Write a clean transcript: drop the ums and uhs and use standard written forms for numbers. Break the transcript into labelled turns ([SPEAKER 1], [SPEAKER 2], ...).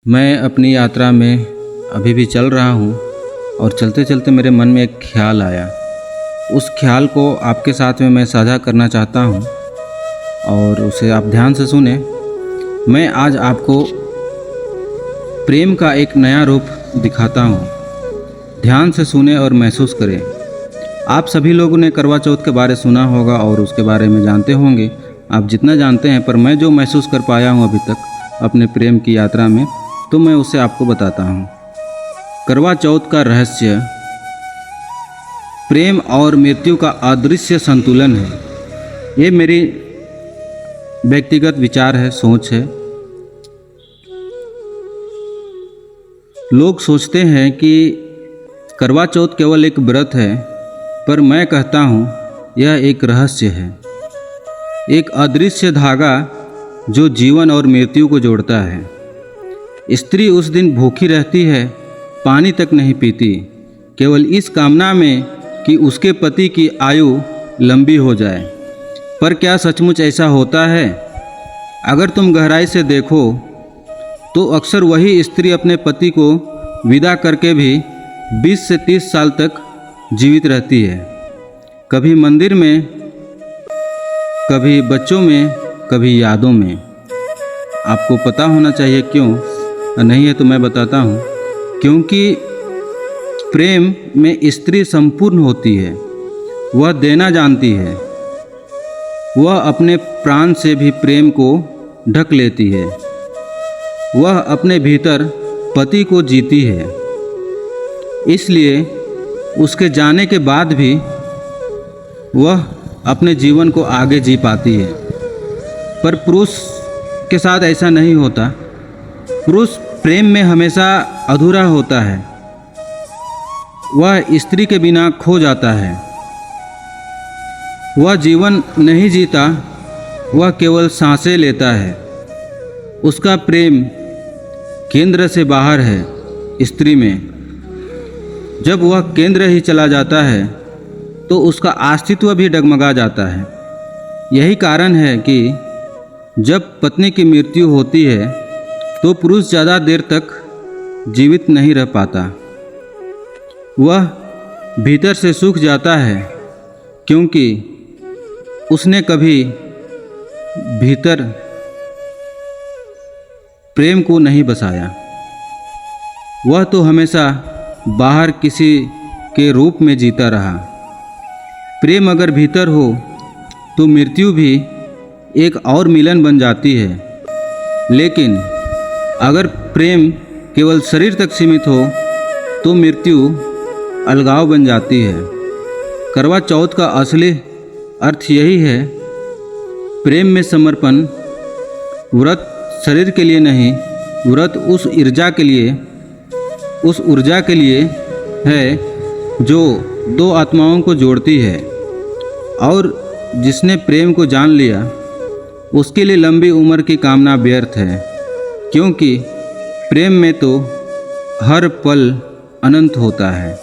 [SPEAKER 1] मैं अपनी यात्रा में अभी भी चल रहा हूँ और चलते चलते मेरे मन में एक ख्याल आया। उस ख्याल को आपके साथ में मैं साझा करना चाहता हूँ और उसे आप ध्यान से सुने। मैं आज आपको प्रेम का एक नया रूप दिखाता हूँ। ध्यान से सुने और महसूस करें। आप सभी लोगों ने करवा चौथ के बारे सुना होगा और उसके बारे में जानते होंगे। आप जितना जानते हैं, पर मैं जो महसूस कर पाया हूँ अभी तक अपने प्रेम की यात्रा में, तो मैं उसे आपको बताता हूँ। करवा चौथ का रहस्य प्रेम और मृत्यु का अदृश्य संतुलन है। ये मेरी व्यक्तिगत विचार है, सोच है। लोग सोचते हैं कि करवा चौथ केवल एक व्रत है, पर मैं कहता हूँ यह एक रहस्य है, एक अदृश्य धागा जो जीवन और मृत्यु को जोड़ता है। स्त्री उस दिन भूखी रहती है, पानी तक नहीं पीती, केवल इस कामना में कि उसके पति की आयु लंबी हो जाए। पर क्या सचमुच ऐसा होता है? अगर तुम गहराई से देखो तो अक्सर वही स्त्री अपने पति को विदा करके भी 20 से 30 साल तक जीवित रहती है। कभी मंदिर में, कभी बच्चों में, कभी यादों में। आपको पता होना चाहिए क्यों? नहीं है तो मैं बताता हूँ। क्योंकि प्रेम में स्त्री संपूर्ण होती है। वह देना जानती है। वह अपने प्राण से भी प्रेम को ढक लेती है। वह अपने भीतर पति को जीती है। इसलिए उसके जाने के बाद भी वह अपने जीवन को आगे जी पाती है। पर पुरुष के साथ ऐसा नहीं होता। पुरुष प्रेम में हमेशा अधूरा होता है। वह स्त्री के बिना खो जाता है। वह जीवन नहीं जीता, वह केवल सांसें लेता है। उसका प्रेम केंद्र से बाहर है। स्त्री में जब वह केंद्र ही चला जाता है तो उसका अस्तित्व भी डगमगा जाता है। यही कारण है कि जब पत्नी की मृत्यु होती है तो पुरुष ज़्यादा देर तक जीवित नहीं रह पाता। वह भीतर से सूख जाता है क्योंकि उसने कभी भीतर प्रेम को नहीं बसाया। वह तो हमेशा बाहर किसी के रूप में जीता रहा। प्रेम अगर भीतर हो तो मृत्यु भी एक और मिलन बन जाती है। लेकिन अगर प्रेम केवल शरीर तक सीमित हो तो मृत्यु अलगाव बन जाती है। करवा चौथ का असली अर्थ यही है, प्रेम में समर्पण। व्रत शरीर के लिए नहीं, व्रत उस ऊर्जा के लिए है जो दो आत्माओं को जोड़ती है। और जिसने प्रेम को जान लिया उसके लिए लंबी उम्र की कामना व्यर्थ है, क्योंकि प्रेम में तो हर पल अनंत होता है।